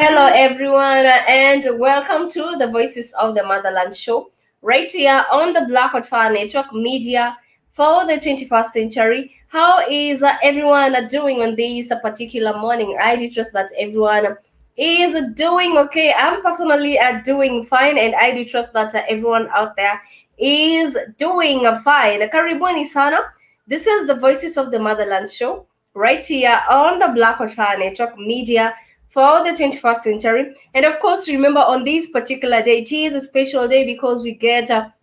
Hello everyone, and welcome to the Voices of the Motherland show, right here on the Black Hot Fire Network Media for the 21st century. How is everyone doing on this particular morning? I do trust that everyone is doing okay. I'm personally doing fine, and I do trust that everyone out there is doing fine. Karibuni sana. This is the Voices of the Motherland show, right here on the Black Hot Fire Network Media for the 21st century. And of course, remember on this particular day, it is a special day because we get to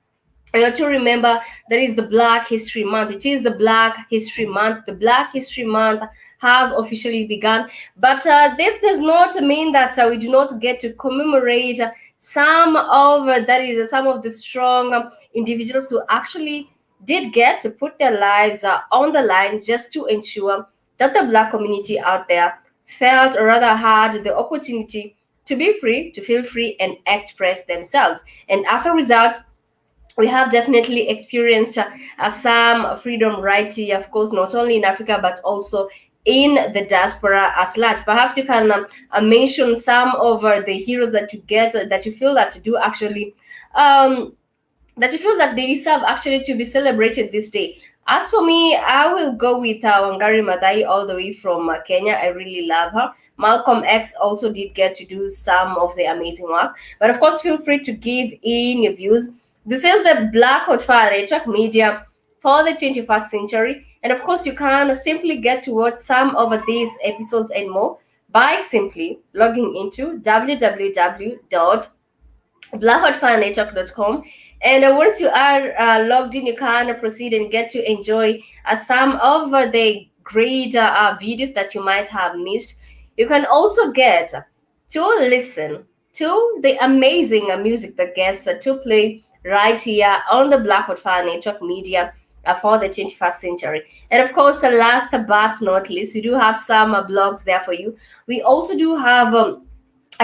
remember that is the Black History Month. It is the Black History Month. The Black History Month has officially begun, but this does not mean that we do not get to commemorate some of some of the strong individuals who actually did get to put their lives on the line just to ensure that the Black community out there felt or rather had the opportunity to be free, to feel free and express themselves. And as a result, we have definitely experienced some freedom right here, of course, not only in Africa, but also in the diaspora at large. Perhaps you can mention some of the heroes that you get, that you feel that do actually, that you feel that they deserve actually to be celebrated this day. As for me, I will go with Wangari Maathai all the way from Kenya. I really love her. Malcolm X also did get to do some of the amazing work. But of course, feel free to give in your views. This is the Black Hot Fire Network Media for the 21st century. And of course, you can simply get to watch some of these episodes and more by simply logging into www.blackhotfirenetwork.com. And once you are logged in, you can proceed and get to enjoy some of the great videos that you might have missed. You can also get to listen to the amazing music that gets to play right here on the Black Hot Fire Network Media for the 21st century. And of course, last but not least, we do have some blogs there for you. We also do have a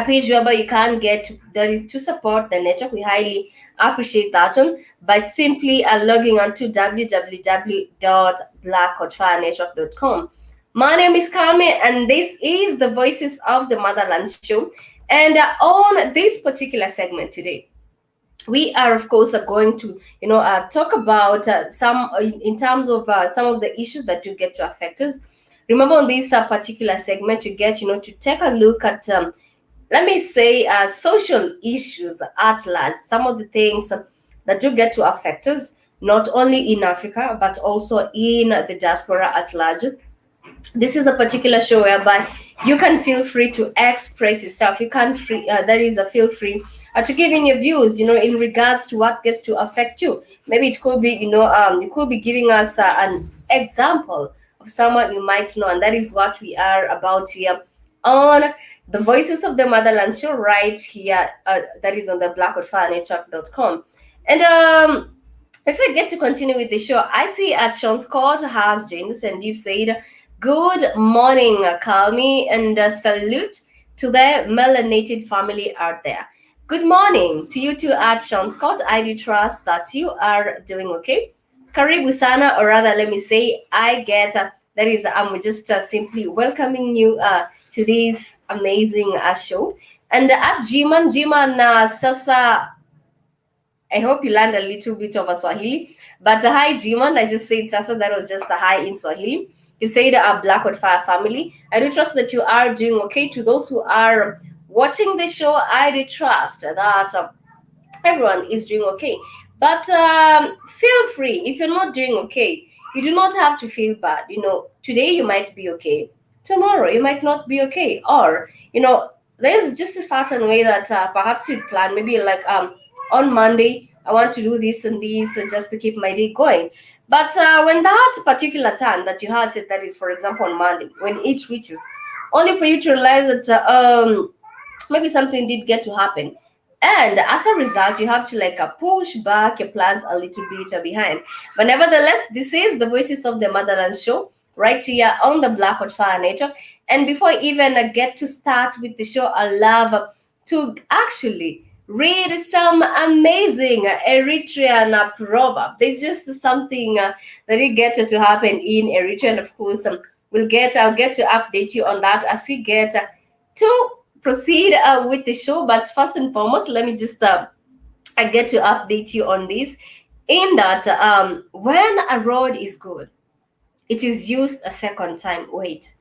page whereby you can get that is to support the network. We highly appreciate that one by simply logging on to www.blackhotfirenetwork.com. My name is Carmen, and this is the Voices of the Motherland show. And on this particular segment today, we are of course going to talk about some in terms of some of the issues that do get to affect us. Remember, on this particular segment, you get to take a look at let me say social issues at large, some of the things that do get to affect us, not only in Africa, but also in the diaspora at large. This is a particular show whereby you can feel free to express yourself. You can feel free to give in your views, in regards to what gets to affect you. Maybe it could be, you could be giving us an example of someone you might know, and that is what we are about here on the Voices of the Motherland show right here, that is on the blackhotfirenetwork.com. And if I get to continue with the show, I see Sean Scott has joined us, and you've said, good morning, Kalmi, and salute to the melanated family out there. Good morning to you too, Sean Scott. I do trust that you are doing okay. Karibu sana, or rather, let me say, I'm just simply welcoming you to this amazing show. And at Jiman Sasa, I hope you learned a little bit of a Swahili. But hi, Jiman, I just said Sasa, that was just a hi in Swahili. You said a Black Hot Fire family. I do trust that you are doing okay. To those who are watching the show, I do trust that everyone is doing okay. But feel free if you're not doing okay. You do not have to feel bad. Today you might be okay, tomorrow you might not be okay, or there's just a certain way that perhaps you plan. Maybe like on Monday I want to do this and this just to keep my day going. But when that particular time that you had it, that is, for example, on Monday, when it reaches, only for you to realize that maybe something did get to happen, and as a result you have to like push back your plans a little bit behind. But nevertheless, this is the Voices of the Motherland show, right here on the Black Hot Fire Network. And before I even get to start with the show, I love to actually read some amazing Eritrean proverb. There's just something that it gets to happen in Eritrea, and of course I'll get to update you on that as we get to proceed with the show. But first and foremost, let me just I get to update you on this, in that when a road is good, it is used a second time. Wait,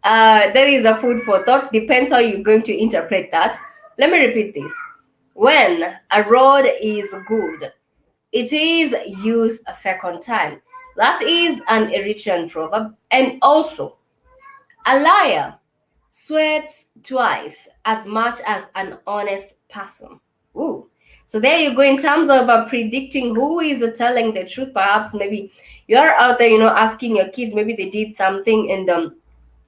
there is a food for thought. Depends how you're going to interpret that. Let me repeat this. When a road is good, it is used a second time. That is an Eritrean proverb. And also, a liar sweats twice as much as an honest person. Ooh. So there you go, in terms of predicting who is telling the truth. Perhaps maybe you're out there, asking your kids, maybe they did something, and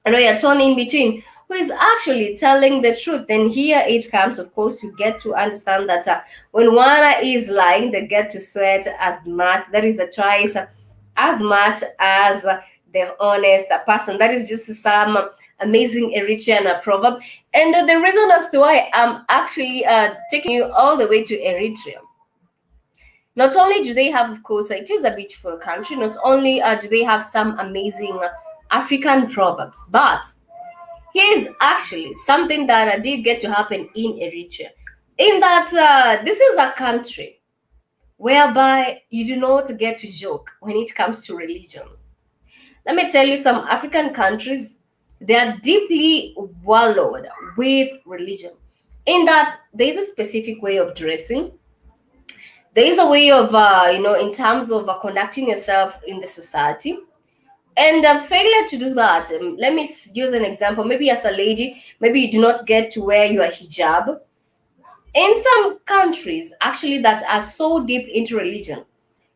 you're torn in between who is actually telling the truth. Then here it comes, of course, you get to understand that when one is lying, they get to sweat as much. That is a choice as much as the honest person. That is just some amazing Eritrean proverb. And the reason as to why I'm actually taking you all the way to Eritrea, not only do they have, of course, it is a beautiful country, not only do they have some amazing African proverbs, but here's actually something that did get to happen in Eritrea, in that this is a country whereby you do not get to joke when it comes to religion. Let me tell you, some African countries, they are deeply wallowed with religion, in that there is a specific way of dressing. There is a way of, in terms of conducting yourself in the society. And failure to do that, let me use an example. Maybe as a lady, maybe you do not get to wear your hijab. In some countries, actually, that are so deep into religion,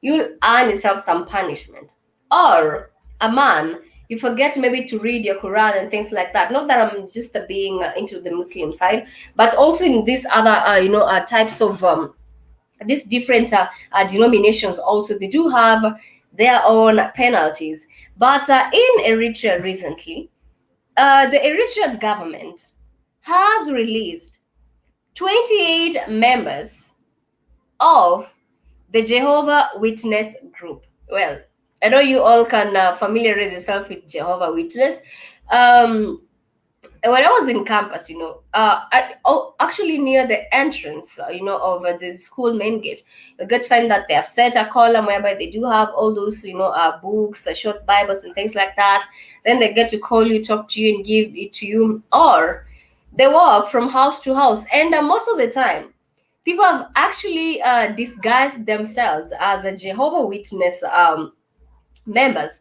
you'll earn yourself some punishment. Or a man, you forget maybe to read your Quran and things like that. Not that I'm just being into the Muslim side, but also in these other, types of these different denominations. Also, they do have their own penalties. But in Eritrea recently, the Eritrean government has released 28 members of the Jehovah Witness group. Well, I know you all can familiarize yourself with Jehovah Witness. When I was in campus, actually near the entrance, of the school main gate, you get to find that they have set a column whereby they do have all those, books, short Bibles and things like that. Then they get to call you, talk to you, and give it to you, or they walk from house to house. And most of the time, people have actually disguised themselves as a Jehovah Witness members,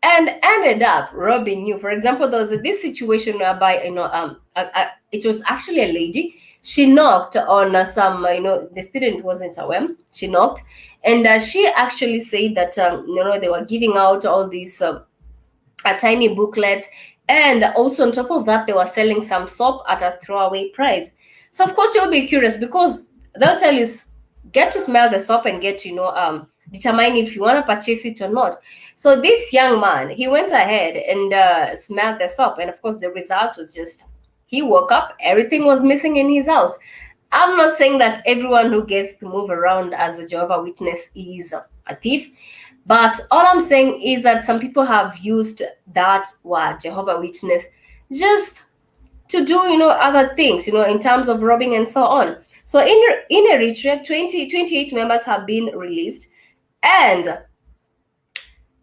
and ended up robbing you. For example, there was this situation whereby it was actually a lady. She knocked on some, the student wasn't aware. She knocked, and she actually said that they were giving out all these tiny booklets, and also on top of that, they were selling some soap at a throwaway price. So of course you'll be curious, because they'll tell you, get to smell the soap and get to determine if you want to purchase it or not. So this young man, he went ahead and smelled the soap, and of course the result was just, he woke up, everything was missing in his house. I'm not saying that everyone who gets to move around as a Jehovah Witness is a thief, but all I'm saying is that some people have used that word, Jehovah Witness, just to do other things, in terms of robbing and so on. So in Eritrea, 28 members have been released, and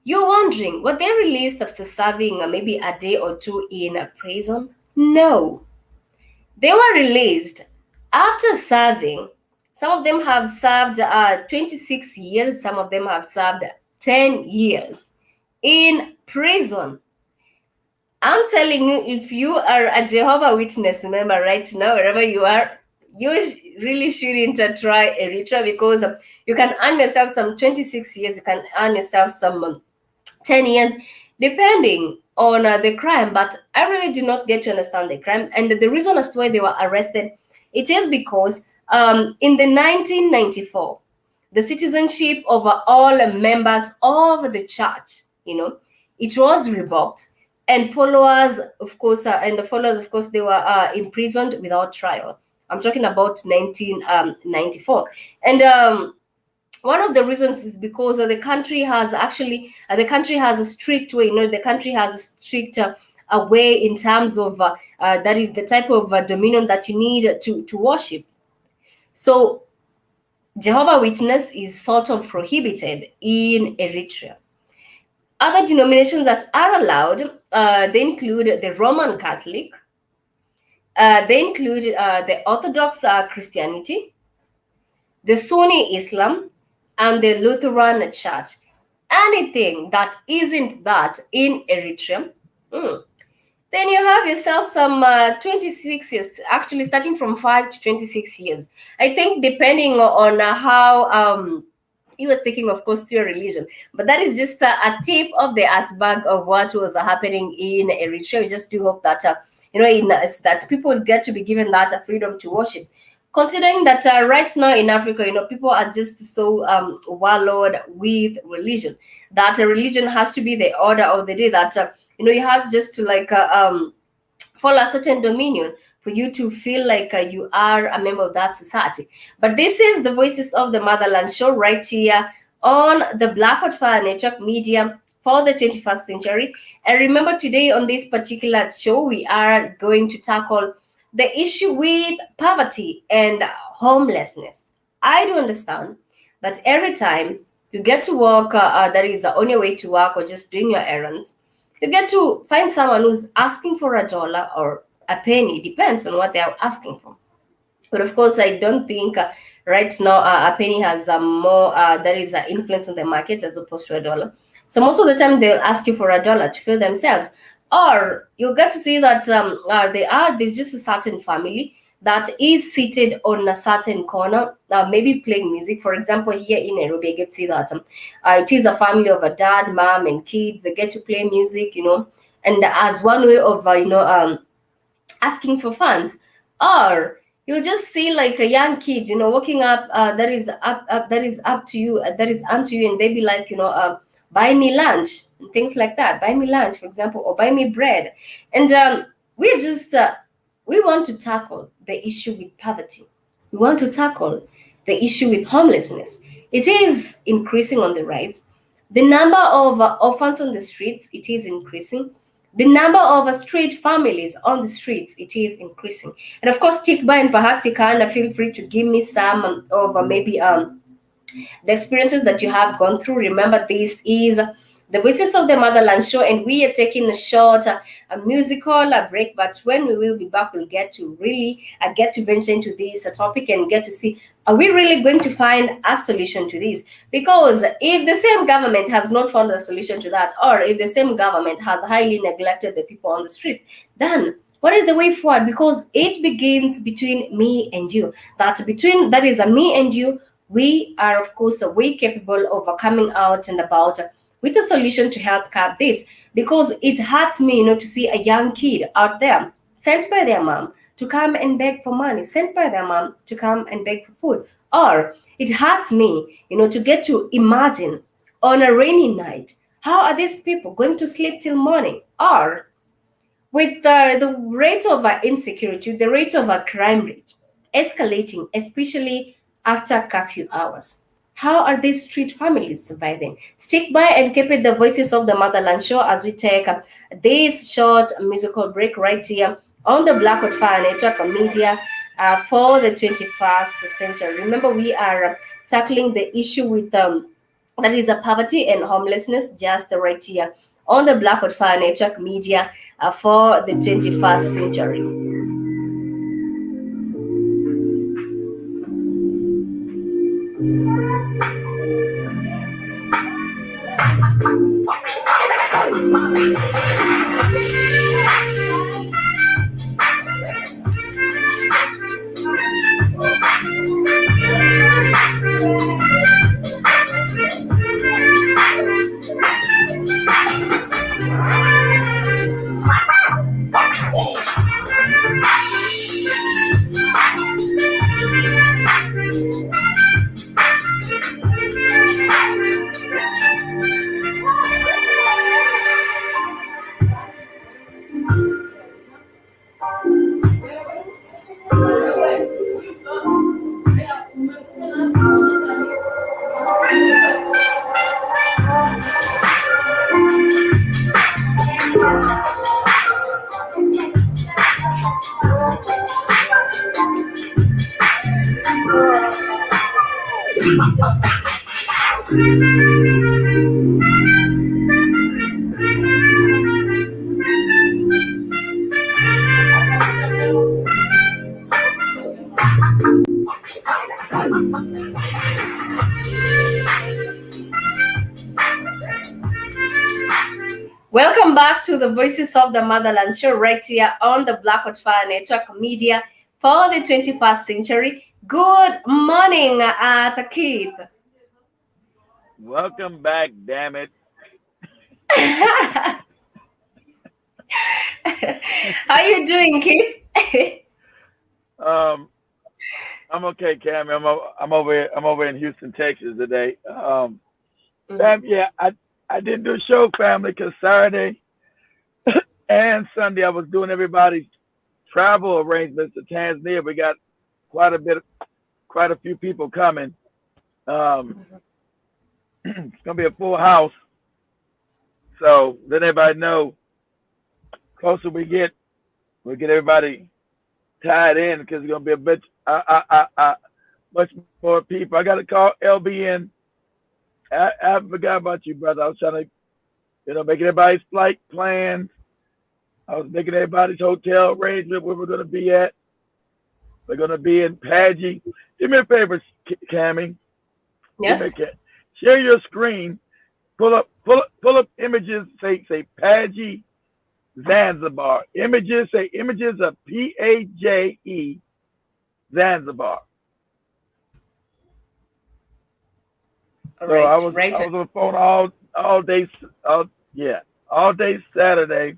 you're wondering, were they released after serving maybe a day or two in a prison? No. They were released after serving Some of them have served 26 years. Some of them have served 10 years in prison. I'm telling you, if you are a Jehovah Witness member right now, wherever you are, you really shouldn't try Eritrea, because you can earn yourself some 26 years, you can earn yourself some 10 years, depending on the crime. But I really did not get to understand the crime. And the reason as to why they were arrested, it is because in the 1994, the citizenship of all members of the church, it was revoked, and followers, of course, they were imprisoned without trial. I'm talking about 1994. And one of the reasons is because the country has a strict way. The country has a strict a way in terms of that is the type of dominion that you need to worship. So Jehovah Witness is sort of prohibited in Eritrea. Other denominations that are allowed, they include the Roman Catholic, they include the Orthodox Christianity, the Sunni Islam, and the Lutheran Church. Anything that isn't that in Eritrea, then you have yourself some 26 years, actually starting from 5 to 26 years. I think depending on how he was thinking, of course, to your religion. But that is just a tip of the iceberg of what was happening in Eritrea. We just do hope that, that people get to be given that freedom to worship. Considering that right now in Africa, people are just so wallowed with religion, that a religion has to be the order of the day, that, you have just to follow a certain dominion for you to feel like you are a member of that society. But this is the Voices of the Motherland show right here on the Black Hot Fire Network Media for the 21st century. And remember, today on this particular show, we are going to tackle the issue with poverty and homelessness. I do understand that every time you get to work, that is on your way to work or just doing your errands, you get to find someone who's asking for $1 or a penny. Depends on what they are asking for. But of course, I don't think right now a penny has more that is influence on the market as opposed to $1. So most of the time they'll ask you for $1 to fill themselves, or you'll get to see that there's just a certain family that is seated on a certain corner, maybe playing music. For example, here in Nairobi, I get to see that it is a family of a dad, mom, and kids. They get to play music, and as one way of asking for funds. Or you'll just see like a young kid, walking up, that is up to you, that is unto you, and they be like, buy me lunch and things like that. Buy me lunch, for example, or buy me bread. And we want to tackle the issue with poverty. We want to tackle the issue with homelessness. It is increasing on the rise. The number of orphans on the streets, it is increasing. The number of street families on the streets, it is increasing. And of course, stick by, and perhaps you can feel free to give me some of maybe the experiences that you have gone through. Remember, this is the Voices of the Motherland show, and we are taking a short a musical break. But when we will be back, we'll get to really get to venture into this topic and get to see, are we really going to find a solution to this? Because if the same government has not found a solution to that, or if the same government has highly neglected the people on the street, then what is the way forward? Because it begins between me and you. That is a me and you. We are, of course, way capable of coming out and about with a solution to help curb this. Because it hurts me, to see a young kid out there sent by their mom to come and beg for money, sent by their mom to come and beg for food. Or it hurts me, to get to imagine on a rainy night, how are these people going to sleep till morning? Or with the rate of insecurity, the rate of crime rate escalating, especially after curfew hours, how are these street families surviving? Stick by and keep it the Voices of the Motherland show as we take this short musical break right here on the Black Hot Fire Network Media for the 21st century. Remember, we are tackling the issue with that is poverty and homelessness just right here on the Black Hot Fire Network Media for the 21st century. Welcome back to the Voices of the Motherland show right here on the Black Fire Network Media for the 21st century. Good morning, Keith. Welcome back, damn it. How you doing, Keith? um, I'm okay, Cam. I'm over in Houston, Texas today. Fam, yeah, I didn't do a show, family, because Saturday and Sunday I was doing everybody's travel arrangements to Tanzania. We got quite a bit, quite a few people coming. Um, it's gonna be a full house, so let everybody know. Closer we'll get everybody tied in because it's gonna be a bit, much more people. I got to call LBN. I forgot about you, brother. I was trying to, making everybody's flight plans. I was making everybody's hotel arrangement where we're going to be at. We're going to be in Pagy. Do me a favor, Cammy. Yes. Share your screen. Pull up images. Say Pagy, Zanzibar. Say images of PAJE, Zanzibar. All So right. I was Right. on the phone all day. All day Saturday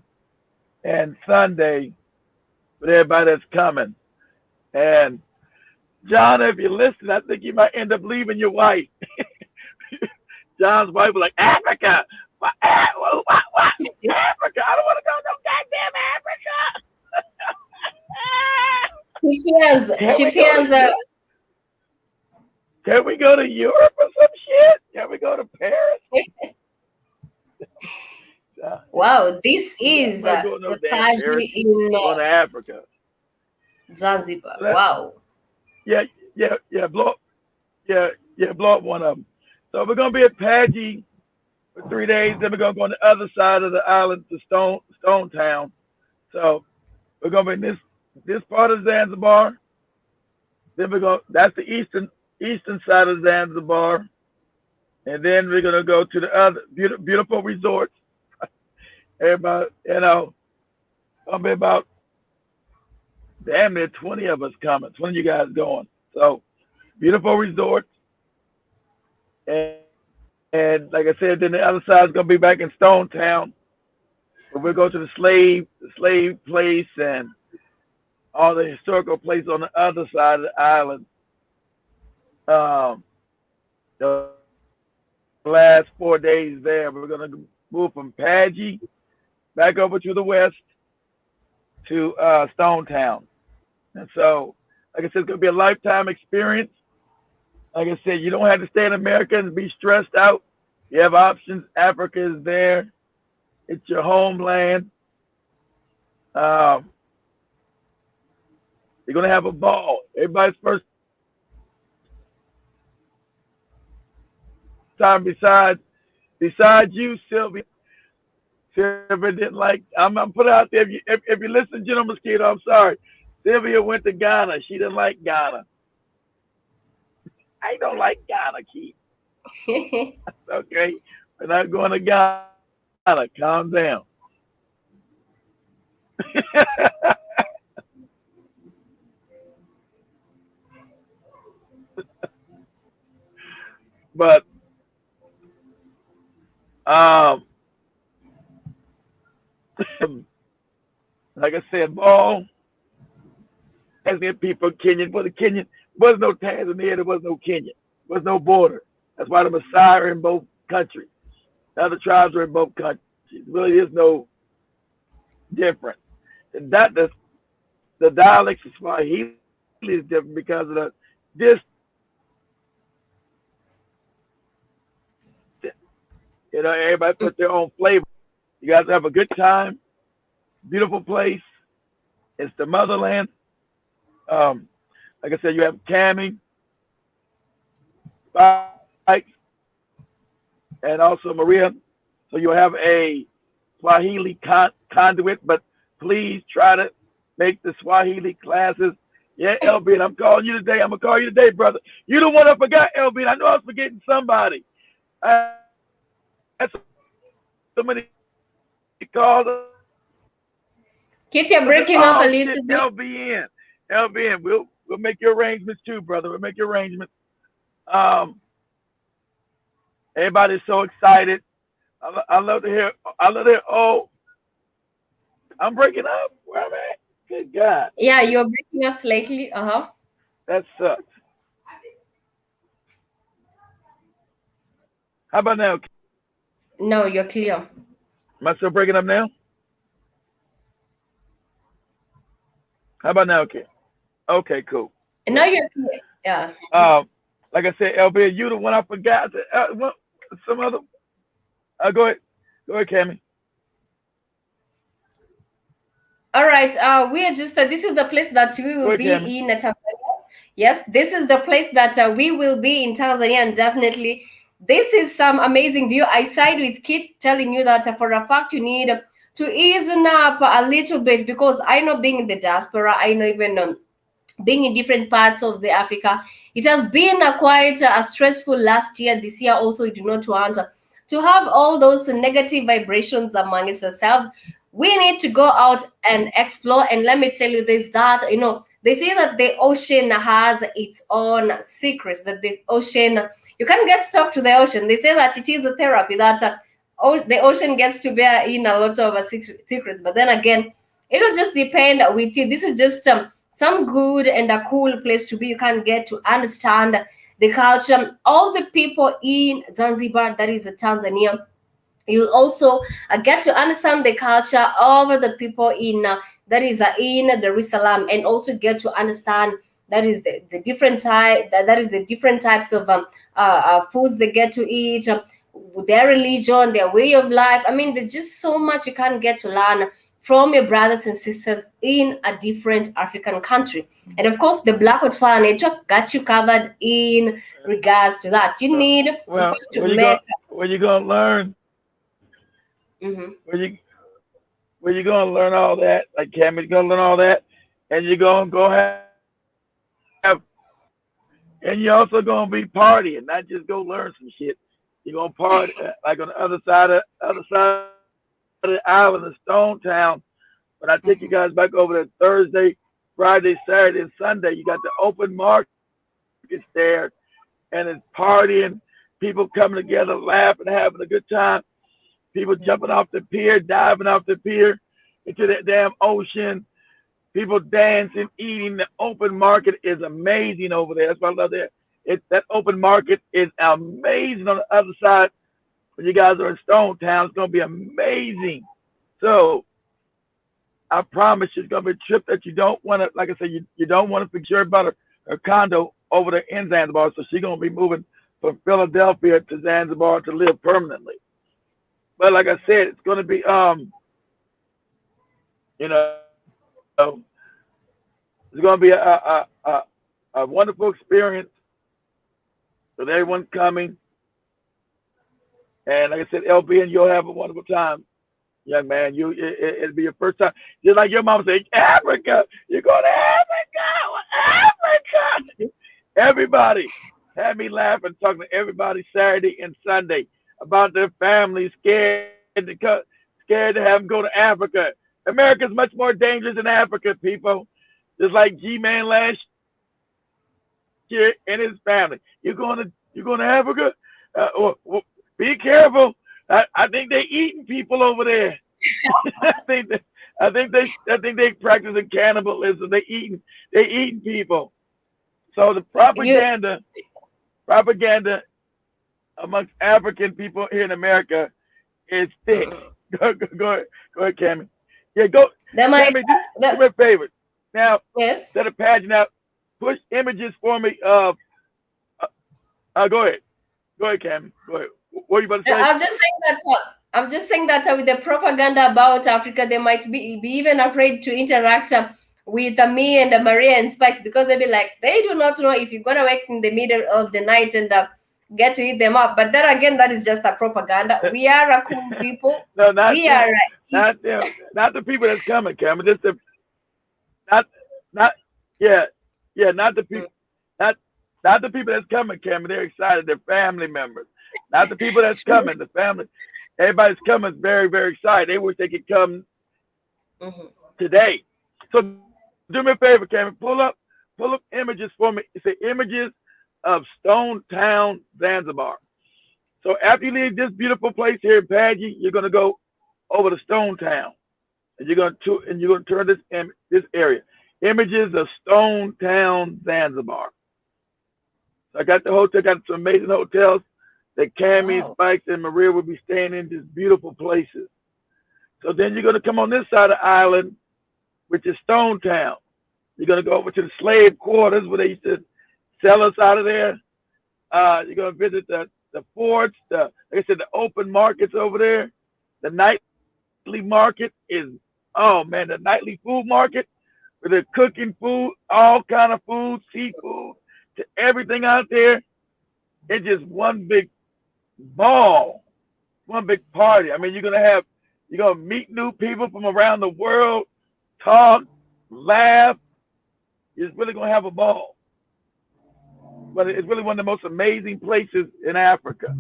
and Sunday with everybody that's coming. And John, if you listen, I think you might end up leaving your wife. John's wife was like, Africa, what? Africa? I don't want to go no goddamn Africa. She fears. Can we go to Europe or some shit? Can we go to Paris? Wow, this I'm is not going no the damn Taj Paris. in Going to Africa. Zanzibar. So Wow. Yeah, blow up one of them. So we're gonna be at Pagy for 3 days. Then we're gonna go on the other side of the island to Stone Town. So we're gonna be in this part of Zanzibar. Then that's the eastern side of Zanzibar, and then we're gonna go to the other beautiful resorts. Everybody, gonna be about damn near 20 of us coming. 20 of you guys going. So beautiful resorts. And like I said, then the other side is gonna be back in Stone Town, where we'll go to the slave place and all the historical places on the other side of the island. The last 4 days there, we're gonna move from Pagy back over to the west to Stone Town. And so, like I said, it's gonna be a lifetime experience. Like I said, you don't have to stay in America and be stressed out. You have options. Africa is there. It's your homeland. You're gonna have a ball. Everybody's first time besides you, Sylvia. Sylvia didn't like. I'm put it out there. If you listen, General Mosquito, I'm sorry. Sylvia went to Ghana. She didn't like Ghana. I don't like Ghana, Keith. Okay, we're not going to Ghana. Calm down. But um, like I said, all Tanzanian people, Kenyan, well, the Kenyan was no Tanzania, there was no Kenya, there was no border. That's why the Messiah are in both countries. The other tribes are in both countries. Really, is no different. And that the dialects of Swahili is different because of the this. Everybody put their own flavor. You guys have a good time. Beautiful place. It's the motherland. Um, like I said, you have camming, bikes, and also Maria. So you'll have a Swahili conduit, but please try to make the Swahili classes. Yeah, LB, I'm calling you today. I'm gonna call you today, brother. You the one I forgot, LB. I know I was forgetting somebody. I had so many calls. Kit, you're breaking up a Oh shit, little bit. LBN, LBN. We'll make your arrangements too, brother. We'll make your arrangements. Um, everybody's so excited. I love to hear. I love to hear. Oh, I'm breaking up. Where am I at? Good God, Yeah, you're breaking up slightly. that sucks. How about now? No, you're clear. Am I still breaking up now? How about now? Okay. Okay, cool. Now Cool. you're clear. Yeah. Um, like I said, LB, you the one I forgot. Some other. Go ahead. Go ahead, Cammy. All right. We are just. This is the place that we Go will ahead, Cammy. be in Tanzania. Yes, this is the place that we will be in Tanzania, and definitely, this is some amazing view. I side with Kit telling you that for a fact you need to ease up a little bit because I know being in the diaspora, I know even being in different parts of the Africa. It has been a quite a stressful last year. This year also, we do not want to have all those negative vibrations amongst ourselves. We need to go out and explore. And let me tell you this: that they say that the ocean has its own secrets. That the ocean, you can get to talk to the ocean. They say that it is a therapy that. The ocean gets to bear in a lot of secrets, but then again, it will just depend with you. This is just some good and a cool place to be. You can get to understand the culture, all the people in Zanzibar, that is Tanzania. You'll also get to understand the culture of the people in that is in Dar es Salaam, and also get to understand that is the different type that is the different types of foods they get to eat, their religion, their way of life. I mean, there's just so much you can get to learn from your brothers and sisters in a different African country. And of course, the Blackwood Fire Network got you covered in regards to that. You need, of Well, course, to make. where you gonna learn? Mhm. Where you gonna learn all that? Like Cammy's gonna learn all that, and you're gonna go have, and you're also gonna be partying, not just go learn some shit. You're gonna party like on the other side of the island of Stone Town. But I take you Mhm. guys back over there Thursday, Friday, Saturday, and Sunday. You got the open markets there, and it's partying, people coming together, laughing, having a good time. People jumping off the pier, diving off the pier into that damn ocean. People dancing, eating. The open market is amazing over there. That's why I love that. That open market is amazing on the other side. When you guys are in Stone Town, it's gonna be amazing. So I promise you, it's gonna be a trip that you don't want to. Like I said, you don't want to forget about her condo over there in Zanzibar. So she's gonna be moving from Philadelphia to Zanzibar to live permanently. But like I said, it's gonna be you know, it's gonna be a wonderful experience with everyone coming. And like I said, LB, and you'll have a wonderful time, young man. It'll be your first time. Just like your mom said, Africa, you're going to Africa, Africa. Everybody had me laughing, talking to everybody Saturday and Sunday about their families scared to have them go to Africa. America's much more dangerous than Africa, people. Just like G-Man last year and his family. You going to Africa? Be careful. I think they eating people over there. I think that I think they practicing cannibalism. They eating people. So the You, propaganda amongst African people here in America is thick. mm, Go ahead, Cammy. Yeah, go, the my Cammy. Do the me a favor. Now, yes. set a pagina out. Push images for me. Go ahead. Go ahead, Cammy. Go ahead. What are you about to say? I was just saying that. I'm just saying that with the propaganda about Africa, they might be even afraid to interact with me and Maria and Spikes because they'll be like, they do not know if you're gonna wake in the middle of the night and get to eat them up. But then again, that is just a propaganda. We are a cool people. No, not We them. are Not them. Not the people that's coming, Cammy. Just the not not yeah not the people not not the people that's coming, Cameron. They're excited. They're family members. Not the people that's true. coming. The family. Everybody's coming is very, very excited. They wish they could come Mhm. today. So do me a favor, Cameron. Pull up images for me. It's the images of Stone Town, Zanzibar. So after you leave this beautiful place here in Pagy, you're gonna go over to Stone Town, and you're gonna turn this area. Images of Stone Town, Zanzibar. So I got the hotel, got some amazing hotels that Cammy, Wow. Spikes, and Maria will be staying in these beautiful places. So then you're gonna come on this side of the island, which is Stone Town. You're gonna go over to the slave quarters where they used to sell us out of there. You're gonna visit the forts, like I said, the open markets over there. The nightly market is, oh man, the nightly food market where they're cooking food, all kind of food, seafood, to everything out there. It's just one big ball, one big party. I mean, you're gonna meet new people from around the world, talk, laugh. You're really gonna have a ball. But it's really one of the most amazing places in Africa.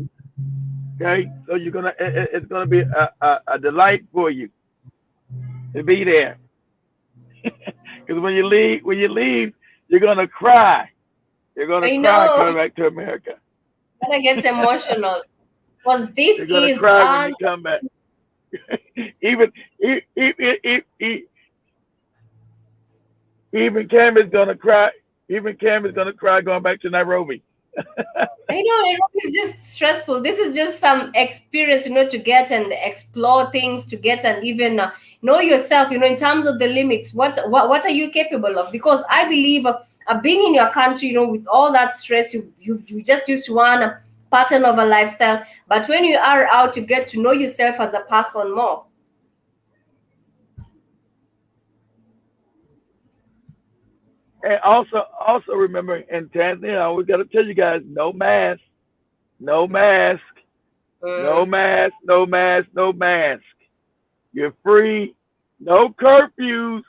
Okay, so it's gonna be a delight for you to be there. Because when you leave, you're gonna cry. You're gonna I cry know. coming back to America. That gets emotional. Because this You're gonna is cry when you come back. even e- e- e- e- e- even Cam is gonna cry. Even Cam is gonna cry going back to Nairobi. I know it's just stressful. This is just some experience, to get and explore things, to get and even know yourself, in terms of the limits. What are you capable of? Because I believe being in your country, with all that stress, you just used to one pattern of a lifestyle. But when you are out, you get to know yourself as a person more. And also remember in Tanzania, I always gotta tell you guys, no mask, no mask, no Mm. mask, no mask, no mask. You're free, no curfews,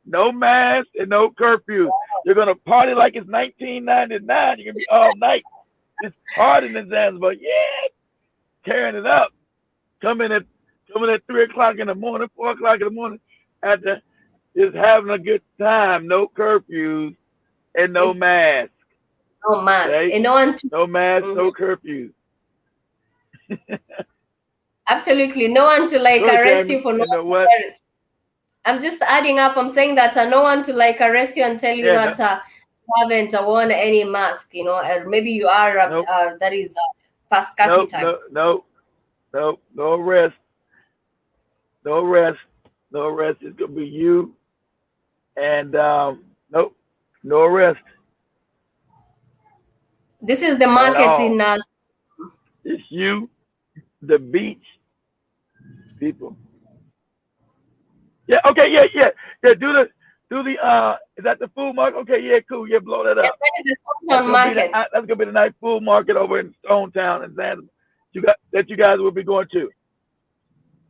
no mask, and no curfews. You're gonna party like it's 1999. You're gonna be all night just partying in Zanzibar, yeah, tearing it up. Coming at coming at 3 o'clock in the morning, 4 o'clock in the morning, after just having a good time. No curfews and no mask. No mask. Okay, And no one to, no mask, Mhm. no curfews. Absolutely no one to like Go ahead, arrest you Cammy. for You not know what? wearing. I'm just adding up. I'm saying that no one to like arrest you and tell you Yeah, no, that you haven't worn any mask, or maybe you are. nope, That is past curfew nope, time. no, no, no, no arrest, no arrest, no arrest. It's gonna be you and nope, no arrest This is the at market in all. It's you, the beach people. Yeah, okay, yeah. Do the is that the food market? Okay, yeah, cool. Yeah, blow that yes, up. that is the Stone market. That's gonna be the nice food market over in Stone Town and Zanzibar. You guys will be going to.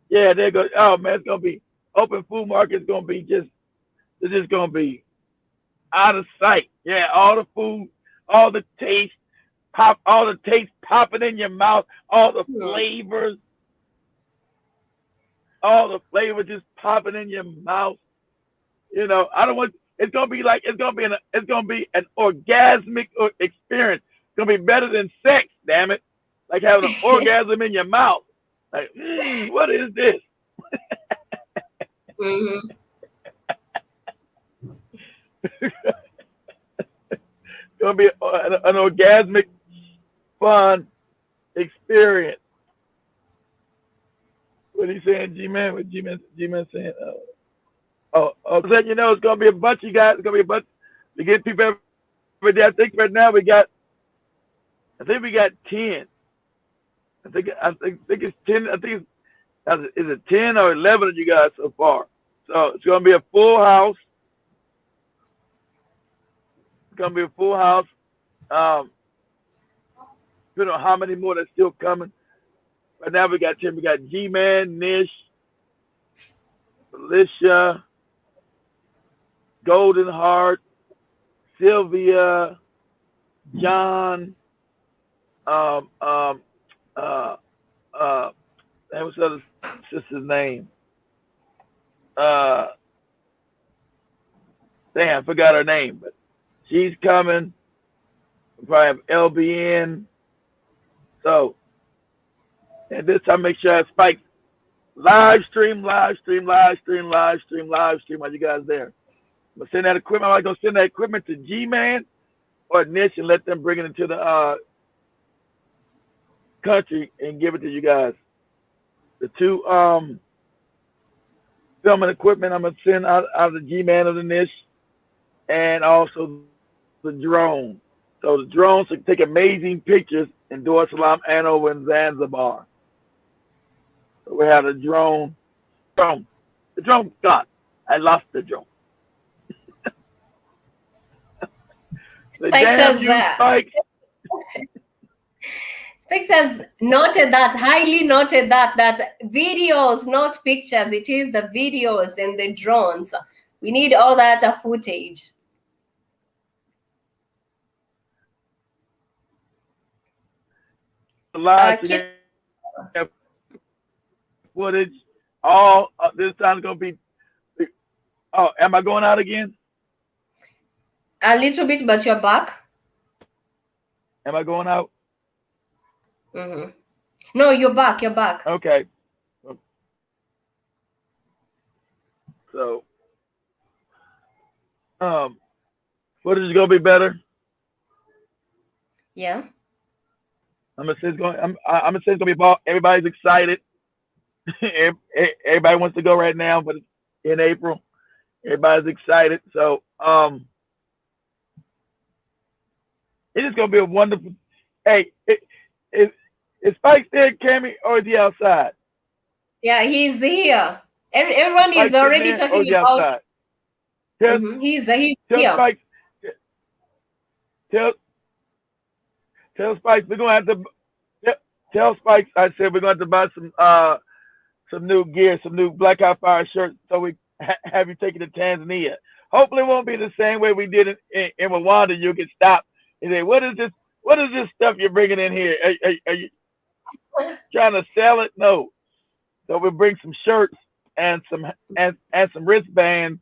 Yeah, they're going. Oh man, it's gonna be open food market. It's gonna be it's just gonna be out of sight. Yeah, all the food, all the taste all the taste popping in your mouth, all the Hmm. flavors. all the flavor just popping in your mouth. I don't want. It's gonna be like it's gonna be an orgasmic experience. It's gonna be better than sex. Damn it! Like having an orgasm in your mouth. Like, what is this? Mm-hmm. It's gonna be an orgasmic, fun experience. What are you saying, G-Man? What G-Man saying? Letting you know it's gonna be a bunch of guys. It's gonna be a bunch. We get people every day. I think right now we got 10. I think it's 10. I think is it 10 or 11 of you guys so far. So it's gonna be a full house. It's gonna be a full house. You know how many more that's still coming. Right now we got 10. We got G-Man, Nish, Felicia, Golden Heart, Sylvia, John, what's the other sister's name? Damn, I forgot her name, but she's coming. We probably have LBN. So, and this time make sure I spike live stream while you guys there. I'm gonna send that equipment. I'm gonna send that equipment to G-Man or Nish and let them bring it into the country and give it to you guys. The two filming equipment I'm gonna send out of the G-Man or the Nish, and also the drone. So the drones can take amazing pictures in Dar es Salaam and over in Zanzibar. So we have the drone. The drone gone. I lost the drone. The Spike damn says, you, Spike. Spike says, highly noted that videos, not pictures. It is the videos and the drones. We need all that footage. Live footage. All this time is gonna be. Oh, am I going out again? A little bit, but you're back. Am I going out? Mm-hmm. No, you're back. You're back. Okay. So, footage is gonna be better. Yeah. I'm gonna say it's gonna be ball. Everybody's excited. Everybody wants to go right now, but it's in April. Everybody's excited. So, it is gonna be a wonderful. Hey, is Spike there, Cammy, or is he outside? Yeah, he's here. Everyone Spike is already talking about. He's here. Spike. Tell Spike we're gonna have to. Tell Spike I said we're going to buy some new gear, some new Black Eye Fire shirts, so we have you taken to Tanzania. Hopefully, it won't be the same way we did in Rwanda. You get stopped and say, "What is this? What is this stuff you're bringing in here? Are you trying to sell it?" No. So we'll bring some shirts and some wristbands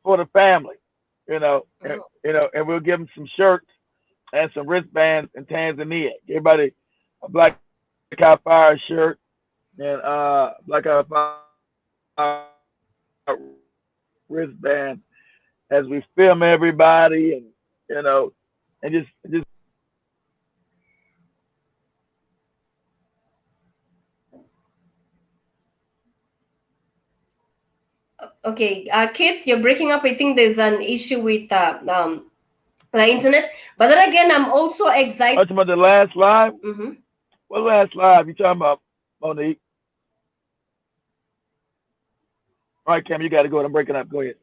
for the family, and we'll give them some shirts and some wristbands in Tanzania. Everybody a Black Eye Fire shirt and Black Eye Fire wristband as we film everybody and just Okay, Kit, you're breaking up. I think there's an issue with the internet. But then again, I'm also excited. Talking about the last live? Mm-hmm. What last live you talking about, Monique? All right, Cam, you got to go. I'm breaking up. Go ahead.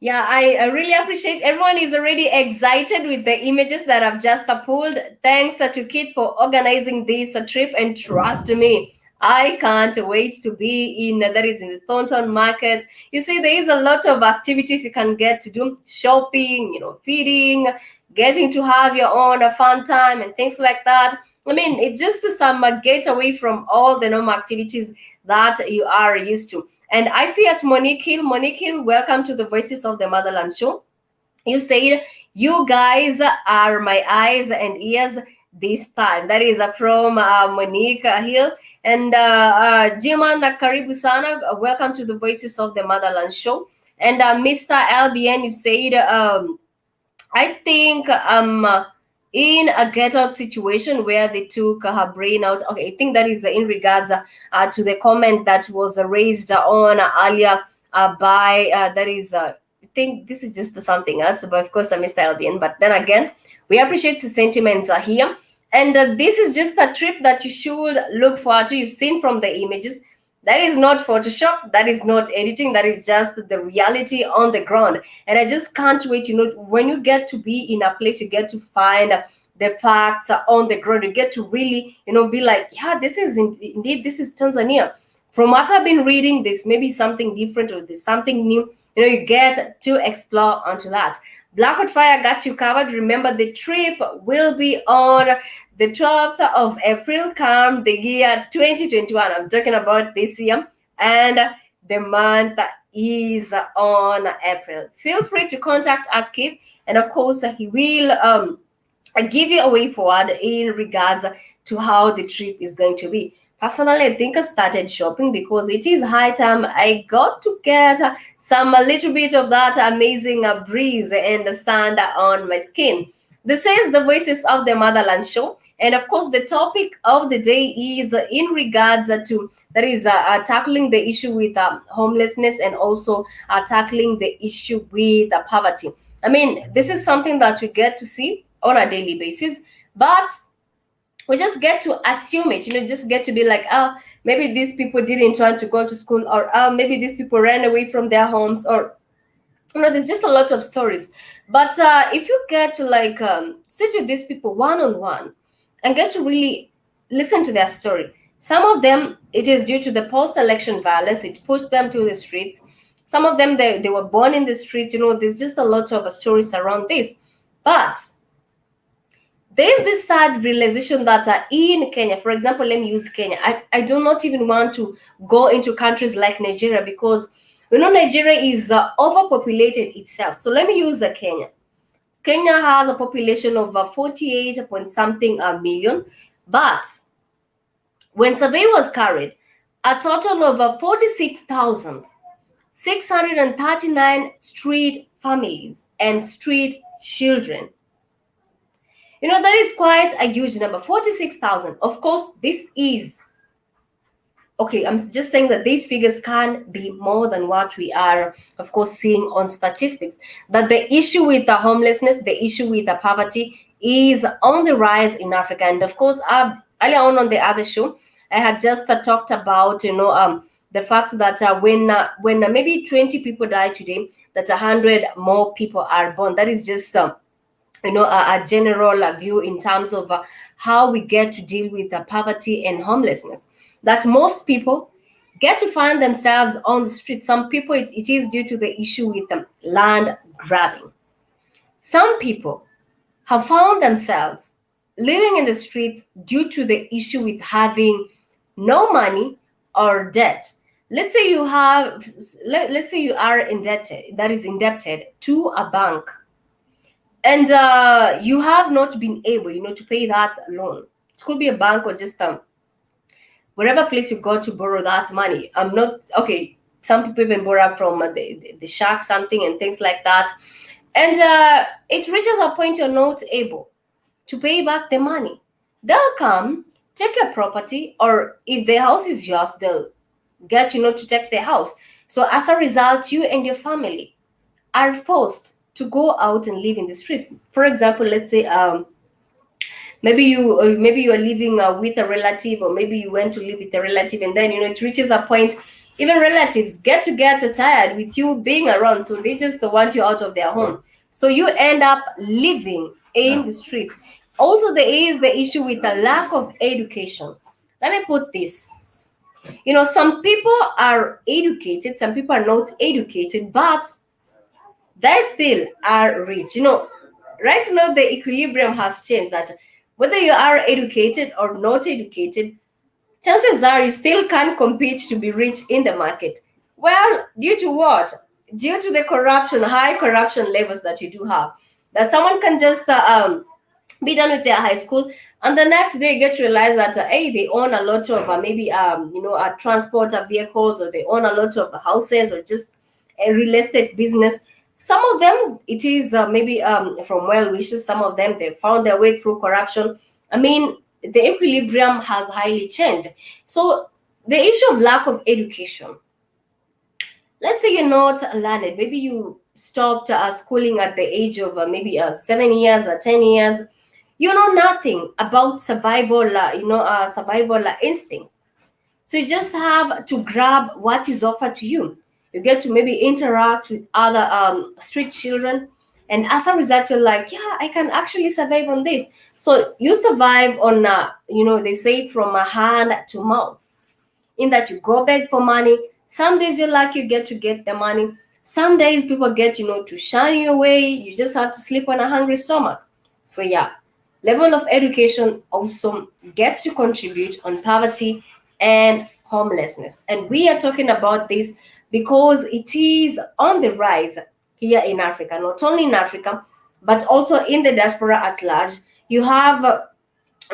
Yeah, I really appreciate everyone is already excited with the images that I've just pulled. Thanks to Kit for organizing this trip. And trust me, I can't wait to be in the Staunton market. You see, there is a lot of activities you can get to do. Shopping, feeding, getting to have your own fun time and things like that. I mean, it's just some get away from all the normal activities that you are used to. And I see at Monique Hill. Monique Hill, welcome to the Voices of the Motherland show. You said, you guys are my eyes and ears this time. That is from Monique Hill. And Jiman Karibu Sana, welcome to the Voices of the Motherland show. And Mr. LBN, you said, I think in a get out situation where they took her brain out. Okay, I think that is in regards to the comment that was raised on earlier by that is. I think this is just something else, but of course, Mr. Albion. But then again, we appreciate your sentiments here. And this is just a trip that you should look forward to. You've seen from the images. That is not Photoshop. That is not editing. That is just the reality on the ground. And I just can't wait. When you get to be in a place, you get to find the facts on the ground. You get to really, be like, yeah, this is indeed, this is Tanzania. From what I've been reading, there's maybe something different or there's something new. You get to explore onto that. Blackwood Fire got you covered. Remember, the trip will be on the 12th of April, come the year 2021. I'm talking about this year. And the month is on April. Feel free to contact at Kid. And of course, he will give you a way forward in regards to how the trip is going to be. Personally, I think I've started shopping because it is high time I got to get some a little bit of that amazing breeze and the sun on my skin. This is the Voices of the Motherland show. And of course, the topic of the day is in regards to that is tackling the issue with homelessness and also tackling the issue with poverty. I mean, this is something that we get to see on a daily basis, but we just get to assume it, just get to be like, oh, maybe these people didn't want to go to school, or oh, maybe these people ran away from their homes, or there's just a lot of stories. But if you get to like sit with these people one-on-one and get to really listen to their story, some of them, it is due to the post-election violence, it pushed them to the streets. Some of them, they were born in the streets. There's just a lot of stories around this. But there's this sad realization that in Kenya, for example, let me use Kenya. I do not even want to go into countries like Nigeria because, Nigeria is overpopulated itself. So let me use Kenya. Kenya has a population of 48 point something million. But when survey was carried, a total of 46,639 street families and street children. That is quite a huge number, 46,000. Of course, this is, okay, I'm just saying that these figures can be more than what we are, of course, seeing on statistics. That the issue with the homelessness, the issue with the poverty is on the rise in Africa. And of course, earlier on the other show, I had just talked about, the fact that when maybe 20 people die today, that 100 more people are born. That is just a general view in terms of how we get to deal with poverty and homelessness. That most people get to find themselves on the street. Some people, it is due to the issue with land grabbing. Some people have found themselves living in the streets due to the issue with having no money or debt. Let's say you are indebted, that is indebted to a bank, and you have not been able, to pay that loan. It could be a bank or just whatever place you go to borrow that money. I'm not okay. Some people even borrow from the shark something and things like that, and it reaches a point you're not able to pay back the money. They'll come take your property, or if the house is yours, they'll get to take the house. So as a result, you and your family are forced to go out and live in the streets. For example, let's say maybe you are living with a relative, or maybe you went to live with a relative, and then it reaches a point even relatives get tired with you being around, so they just want you out of their home. So you end up living in the streets. Also, there is the issue with the lack of education. Let me put this. Some people are educated, some people are not educated, but they still are rich. Right now the equilibrium has changed, that Whether you are educated or not educated, chances are you still can't compete to be rich in the market. Well, due to what? Due to the corruption, high corruption levels that you do have. That someone can just be done with their high school, and the next day get to realize that hey, they own a lot of maybe transport vehicles, or they own a lot of houses, or just a real estate business. Some of them it is maybe from well wishes, some of them they found their way through corruption. I mean, the equilibrium has highly changed. So the issue of lack of education, let's say you're not learned, maybe you stopped schooling at the age of maybe 7 years or 10 years, you know nothing about survival, survival instinct. So you just have to grab what is offered to you. You get to maybe interact with other street children, and as a result, you're like, yeah, I can actually survive on this. So you survive on, they say from a hand to mouth, in that you go beg for money. Some days you're lucky you get the money. Some days people get, to shun you away. You just have to sleep on a hungry stomach. So yeah, level of education also gets to contribute on poverty and homelessness. And we are talking about this because it is on the rise here in Africa, not only in Africa, but also in the diaspora at large. You have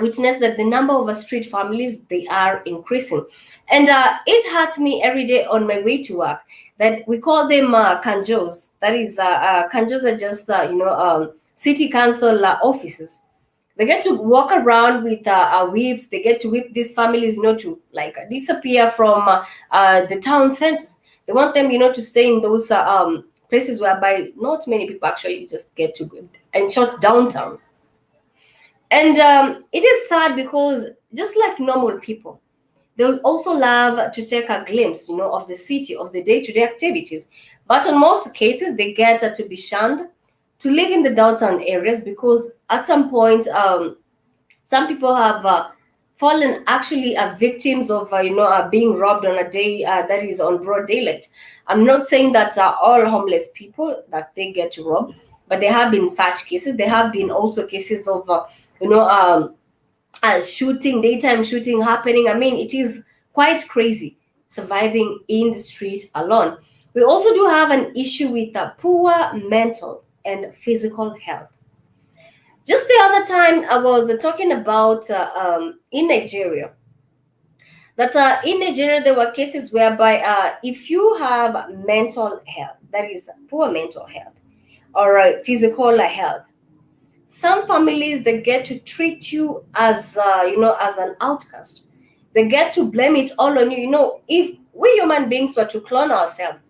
witness that the number of street families, they are increasing, and it hurts me every day on my way to work that we call them kanjos. That is kanjos are just city council offices. They get to walk around with whips. They get to whip these families, to like disappear from the town centers. They want them, to stay in those places whereby not many people actually just get to go, and short downtown. And it is sad because just like normal people, they'll also love to take a glimpse, of the city, of the day-to-day activities. But in most cases, they get to be shunned to live in the downtown areas because at some point, some people have fallen actually victims of, being robbed on a day that is on broad daylight. I'm not saying that all homeless people that they get robbed, but there have been such cases. There have been also cases of, you know, um, shooting, daytime shooting happening. I mean, it is quite crazy surviving in the streets alone. We also do have an issue with poor mental and physical health. Just the other time, I was talking about in Nigeria, that in Nigeria there were cases whereby if you have mental health, that is poor mental health, or physical health, some families they get to treat you as as an outcast. They get to blame it all on you. If we human beings were to clone ourselves,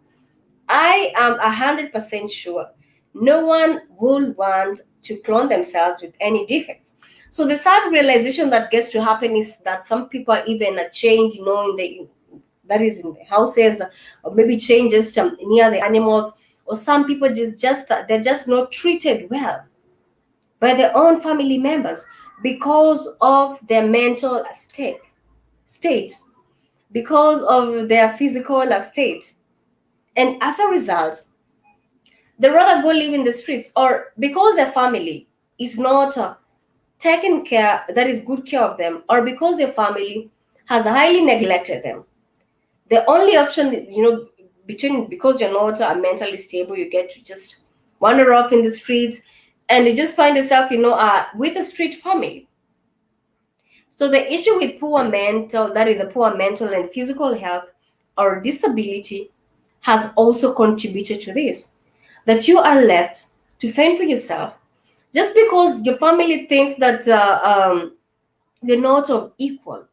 I am 100% sure no one will want to clone themselves with any defects. So the sad realization that gets to happen is that some people are even chained, in the that is in the houses, or maybe chained just near the animals, or some people just they're just not treated well by their own family members because of their mental state, because of their physical state, and as a result they rather go live in the streets, or because their family is not taking care, that is good care of them, or because their family has highly neglected them. The only option, between, because you're not mentally stable, you get to just wander off in the streets, and you just find yourself, with a street family. So the issue with poor mental, that is a poor mental and physical health or disability, has also contributed to this, that you are left to fend for yourself just because your family thinks that you're not of equal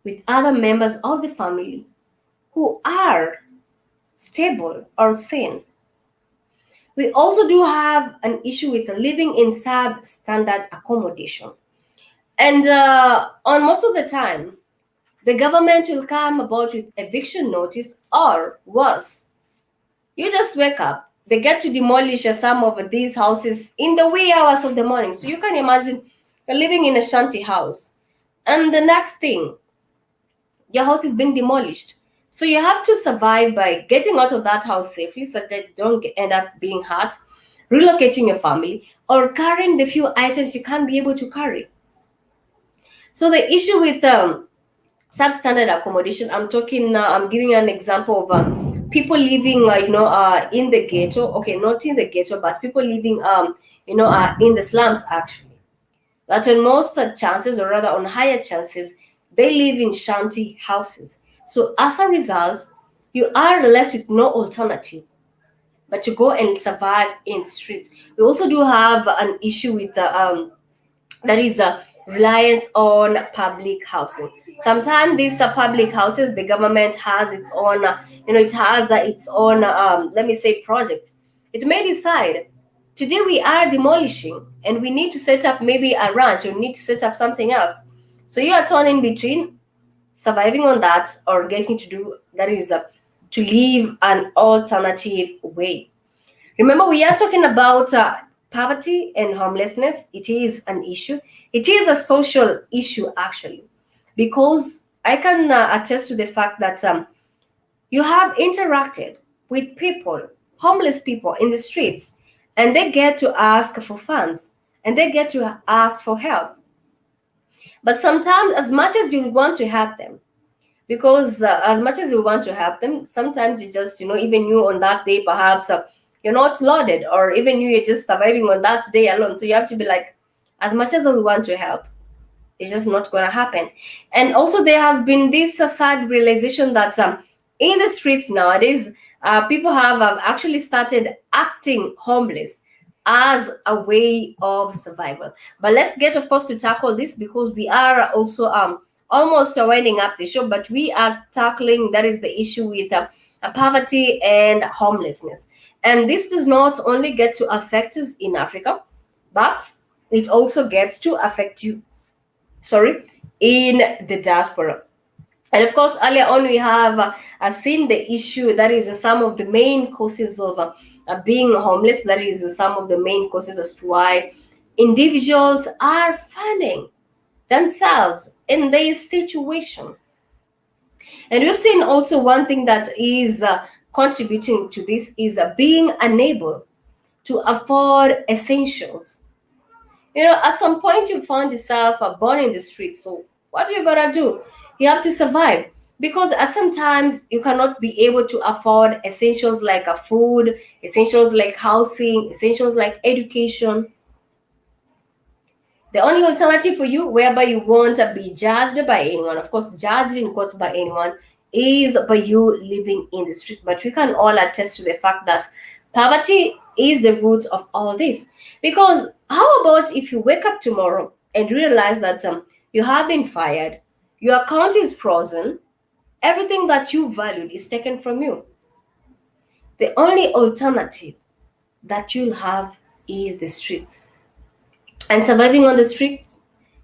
with other members of the family who are stable or sane. We also do have an issue with living in substandard accommodation. And on most of the time, the government will come about with eviction notice, or worse, you just wake up, they get to demolish some of these houses in the wee hours of the morning. So you can imagine you're living in a shanty house, and the next thing, your house is being demolished. So you have to survive by getting out of that house safely so that you don't end up being hurt, relocating your family, or carrying the few items you can't be able to carry. So the issue with substandard accommodation, I'm talking, I'm giving you an example of people living, in the ghetto. Okay, not in the ghetto, but people living, in the slums actually. That on most chances, or rather on higher chances, they live in shanty houses. So as a result, you are left with no alternative but to go and survive in streets. We also do have an issue with the that is a reliance on public housing. Sometimes these public houses, the government has its own, it has its own, let me say, projects. It may decide today we are demolishing and we need to set up maybe a ranch or need to set up something else. So you are torn in between surviving on that or getting to do that is to live an alternative way. Remember, we are talking about poverty and homelessness. It is an issue. It is a social issue, actually, because I can attest to the fact that you have interacted with people, homeless people in the streets, and they get to ask for funds and they get to ask for help. But sometimes, as much as you want to help them, because as much as you want to help them, sometimes you just, even you on that day, perhaps you're not loaded, or even you're just surviving on that day alone. So you have to be like, as much as we want to help, it's just not going to happen. And also there has been this sad realization that in the streets nowadays, people have actually started acting homeless as a way of survival. But let's get, of course, to tackle this because we are also almost winding up the show, but we are tackling that is the issue with poverty and homelessness. And this does not only get to affect us in Africa, but it also gets to affect you, sorry, in the diaspora. And of course, earlier on, we have seen the issue that is some of the main causes of being homeless. That is some of the main causes as to why individuals are finding themselves in this situation. And we've seen also one thing that is contributing to this is being unable to afford essentials. At some point you found yourself born in the streets. So what are you gonna do? You have to survive because at some times you cannot be able to afford essentials like food, essentials like housing, essentials like education. The only alternative for you, whereby you won't be judged by anyone, of course, judged in quotes by anyone, is by you living in the streets. But we can all attest to the fact that poverty is the root of all this. Because how about if you wake up tomorrow and realize that you have been fired, your account is frozen, everything that you valued is taken from you? The only alternative that you'll have is the streets. And surviving on the streets,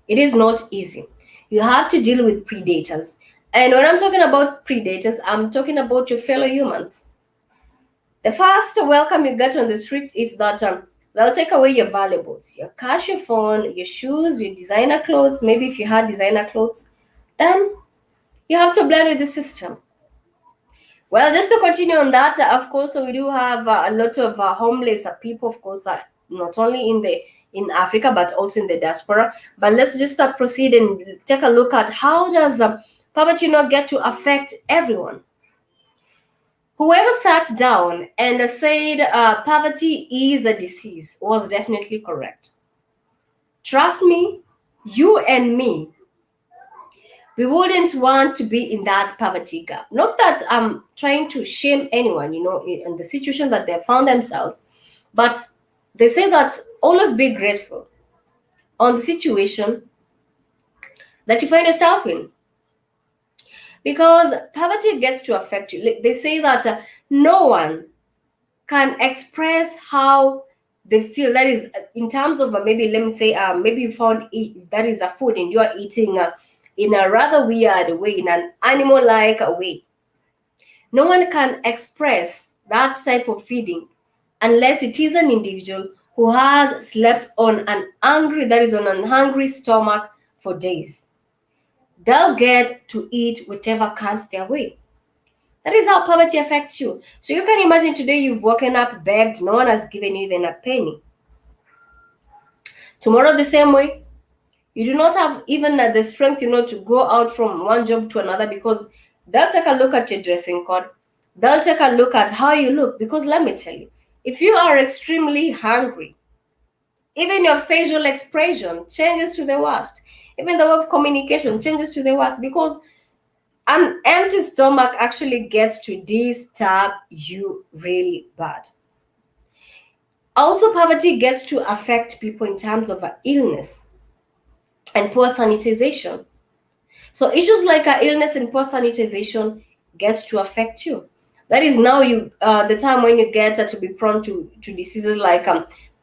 it is not easy. You have to deal with predators. And when I'm talking about predators, I'm talking about your fellow humans. The first welcome you get on the streets is that they'll take away your valuables, your cash, your phone, your shoes, your designer clothes. Maybe if you had designer clothes, then you have to blend with the system. Well, just to continue on that, of course, we do have a lot of homeless people, of course, not only in Africa but also in the diaspora. But let's just proceed and take a look at how does poverty not get to affect everyone. Whoever sat down and said poverty is a disease was definitely correct. Trust me, you and me, we wouldn't want to be in that poverty gap. Not that I'm trying to shame anyone, in the situation that they found themselves, but they say that always be grateful on the situation that you find yourself in. Because poverty gets to affect you. They say that no one can express how they feel. That is, in terms of maybe, let me say, maybe you found that is a food and you are eating in a rather weird way, in an animal-like way. No one can express that type of feeding unless it is an individual who has slept on an hungry stomach for days. They'll get to eat whatever comes their way. That is how poverty affects you. So you can imagine today you've woken up, begged, no one has given you even a penny. Tomorrow the same way, You do not have even the strength, to go out from one job to another, because they'll take a look at your dressing code. They'll take a look at how you look. Because let me tell you, if you are extremely hungry, even your facial expression changes to the worst. Even the way of communication changes to the worst, because an empty stomach actually gets to disturb you really bad. Also, poverty gets to affect people in terms of illness and poor sanitization. So issues like illness and poor sanitization gets to affect you. That is now you the time when you get to be prone to diseases like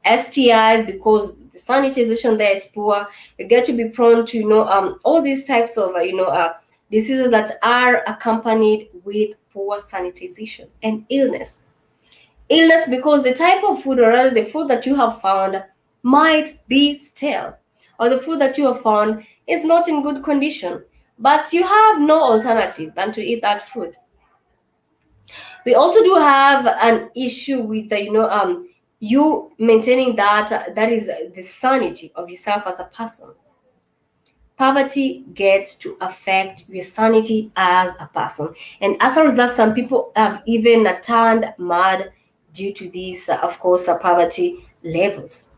STIs, because the sanitization there is poor. You get to be prone to all these types of diseases that are accompanied with poor sanitization and illness. Illness because the type of food, or rather the food that you have found, might be stale, or the food that you have found is not in good condition, but you have no alternative than to eat that food. We also do have an issue with the you maintaining that is the sanity of yourself as a person. Poverty gets to affect your sanity as a person, and as a result, some people have even turned mad due to these of course poverty levels.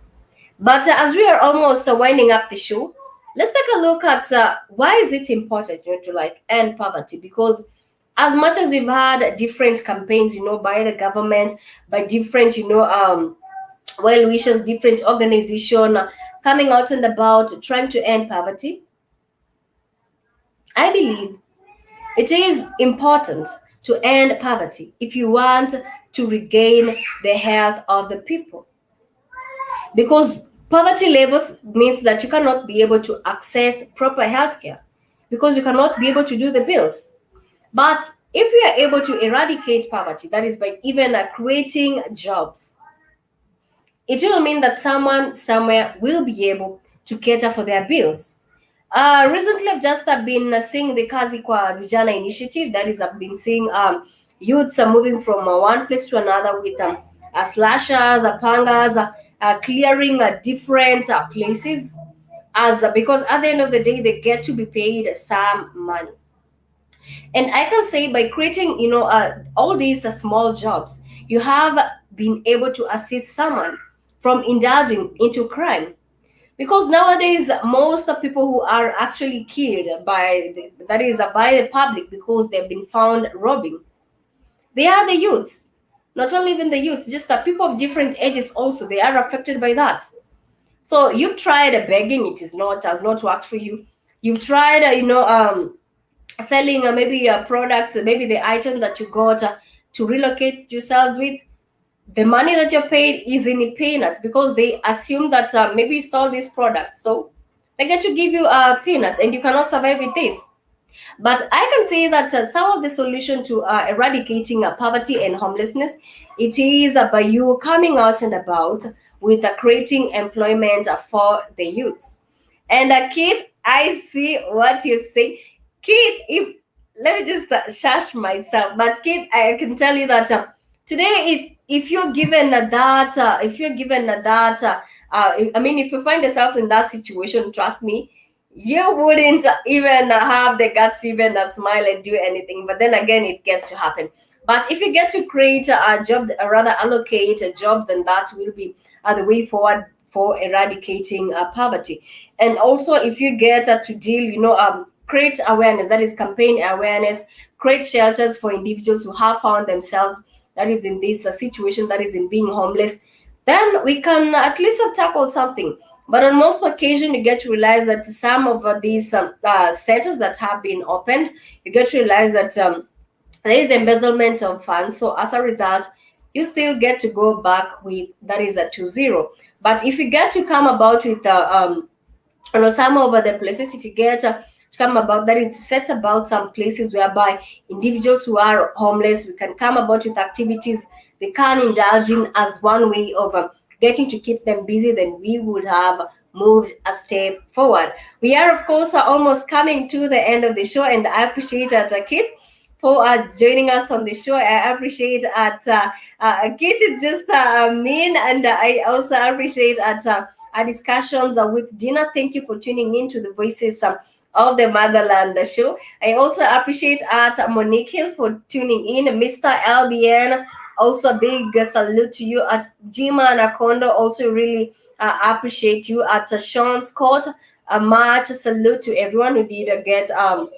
But as we are almost winding up the show, let's take a look at why is it important, to like end poverty. Because as much as we've had different campaigns, by the government, by different, well wishers, different organization coming out and about trying to end poverty, I believe it is important to end poverty if you want to regain the health of the people. Because poverty levels means that you cannot be able to access proper healthcare, because you cannot be able to do the bills. But if we are able to eradicate poverty, that is by even creating jobs, it will mean that someone somewhere will be able to cater for their bills. Recently, I've just been seeing the Kazi Kwa Vijana initiative. That is, I've been seeing youths are moving from one place to another with slashers, pangas, clearing different places, as because at the end of the day, they get to be paid some money. And I can say by creating, all these small jobs, you have been able to assist someone from indulging into crime. Because nowadays most of people who are actually killed that is by the public because they've been found robbing, they are the youths. Not only even the youths, just the people of different ages also, they are affected by that. So you've tried begging, it is not has not worked for you. You've tried selling maybe products, maybe the item that you got to relocate yourselves with. The money that you're paid is in peanuts, because they assume that maybe you stole this product, so they get to give you peanuts and you cannot survive with this. But I can say that some of the solution to eradicating poverty and homelessness, it is by you coming out and about with creating employment for the youths. And Kid, I see what you say. Kid, if let me just shush myself. But Kid, I can tell you that today, if you're given if you're given I mean, if you find yourself in that situation, trust me, you wouldn't even have the guts to even smile and do anything. But then again, it gets to happen. But if you get to create a job, or rather allocate a job, then that will be the way forward for eradicating poverty. And also, if you get to deal, create awareness, that is campaign awareness, create shelters for individuals who have found themselves, that is in this situation, that is in being homeless, then we can at least tackle something. But on most occasion, you get to realize that some of these centers that have been opened, you get to realize that there is the embezzlement of funds. So as a result, you still get to go back with that is a 2-0. But if you get to come about with some of the places, if you get to come about, that is to set about some places whereby individuals who are homeless, we can come about with activities they can indulge in as one way of getting to keep them busy, then we would have moved a step forward. We are, of course, almost coming to the end of the show, and I appreciate Kit for joining us on the show. I appreciate Kit is just mean, and I also appreciate discussions with Dina. Thank you for tuning in to the Voices of the Motherland show. I also appreciate at Monique Hill for tuning in, Mr. LBN. Also, a big salute to you at Jima Anaconda. Also, really appreciate you at Sean Scott. A much salute to everyone who did get to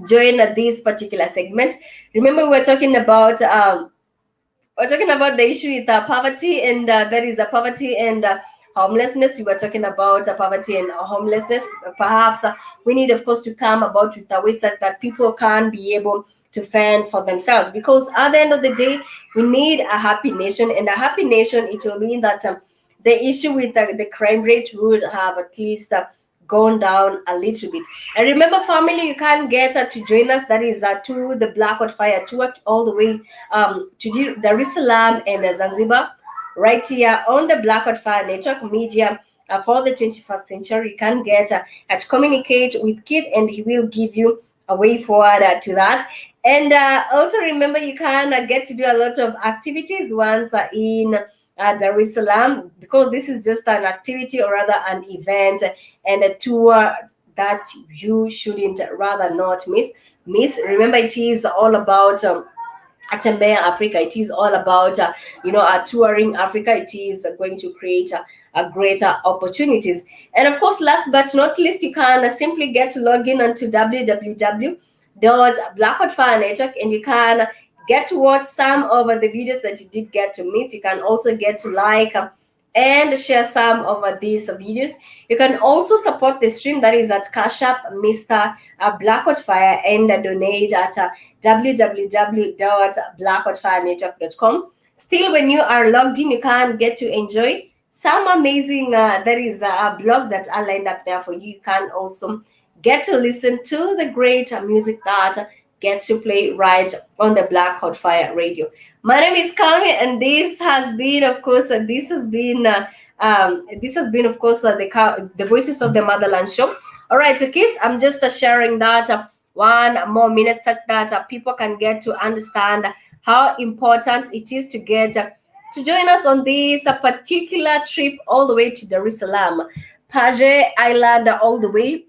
join this particular segment. Remember, we're talking about the issue with poverty, and that is poverty and homelessness. We were talking about poverty and homelessness. Perhaps we need, of course, to come about with ways that people can be able to fend for themselves. Because at the end of the day, we need a happy nation, and a happy nation, it will mean that the issue with the crime rate would have at least gone down a little bit. And remember, family, you can get to join us. That is to the Black Fire tour all the way to Dar es Salaam and Zanzibar, right here on the Black Fire Network Media. For the 21st century, you can get to communicate with Kid, and he will give you a way forward to that. And also remember, you can get to do a lot of activities once in Dar es Salaam, because this is just an activity, or rather an event and a tour that you shouldn't rather not miss. Remember, it is all about Atembea Africa. It is all about touring Africa. It is going to create a greater opportunities. And of course, last but not least, you can simply get to log in onto www.blackoutfire network, and you can get to watch some of the videos that you did get to miss. You can also get to like and share some of these videos. You can also support the stream, that is at Cash App Mr. Blackoutfire, and donate at www.blackoutfirenetwork.com. Still, when you are logged in, you can get to enjoy some amazing blogs that are lined up there for you. You can also get to listen to the great music that gets to play right on the Black Hot Fire radio. My name is Kami, and this has been, of course, the Voices of the Motherland show. All right, so Kid, I'm just sharing that 1 more minute that people can get to understand how important it is to get to join us on this particular trip all the way to Dar es Salaam, Paje Island, all the way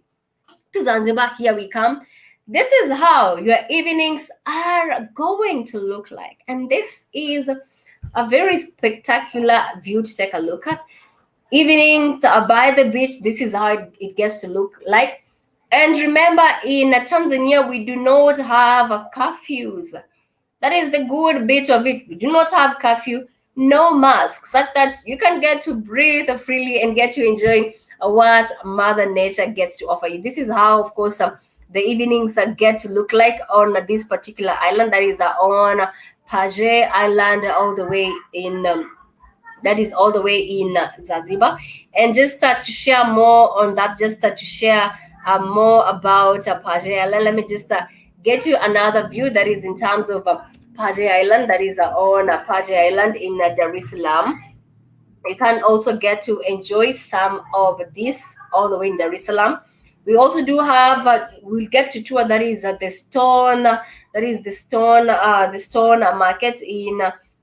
to Zanzibar. Here we come. This is how your evenings are going to look like, and this is a very spectacular view to take a look at. Evenings by the beach, this is how it gets to look like. And remember, in Tanzania, we do not have curfews. That is the good bit of it. We do not have curfew, no masks, such that you can get to breathe freely and get to enjoy what Mother Nature gets to offer you. This is how, of course, the evenings get to look like on this particular island, that is on Paje Island, all the way in Zanzibar. And just to share more on that, just to share more about Paje Island, let me just get you another view that is in terms of Paje Island, that is on Paje Island in Dar es Salaam. You can also get to enjoy some of this all the way in Dar es Salaam. We also do have we'll get to tour, that is the stone market in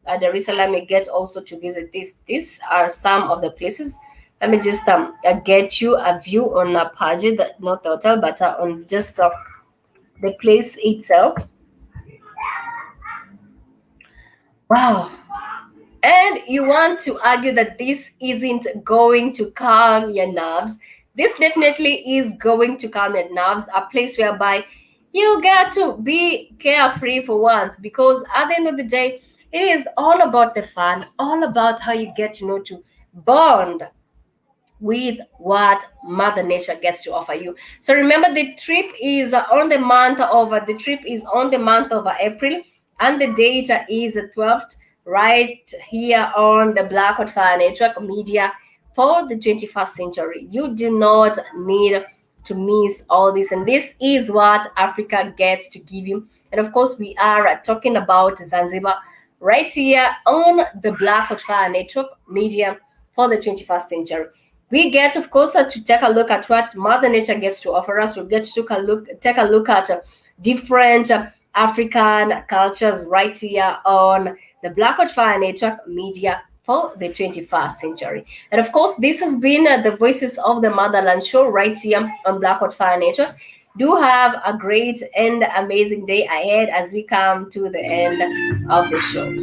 Dar es Salaam. You get also to visit this. These are some of the places. Let me just get you a view on Paje, not the hotel, but on just the place itself. Wow. And you want to argue that this isn't going to calm your nerves. This definitely is going to calm your nerves, a place whereby you'll get to be carefree for once, because at the end of the day, it is all about the fun, all about how you get to bond with what Mother Nature gets to offer you. So remember, the trip is on the month of April, and the date is 12th, right here on the Black Hot Fire Network Media for the 21st century. You do not need to miss all this, and this is what Africa gets to give you. And of course, we are talking about Zanzibar right here on the Black Hot Fire Network Media for the 21st century. We get, of course, to take a look at what Mother Nature gets to offer us. We'll get to take a look at different African cultures right here on the Black Hot Fire Network Media for the 21st century. And of course, this has been the Voices of the Motherland show right here on Blackwood Fire Network. Do have a great and amazing day ahead as we come to the end of the show.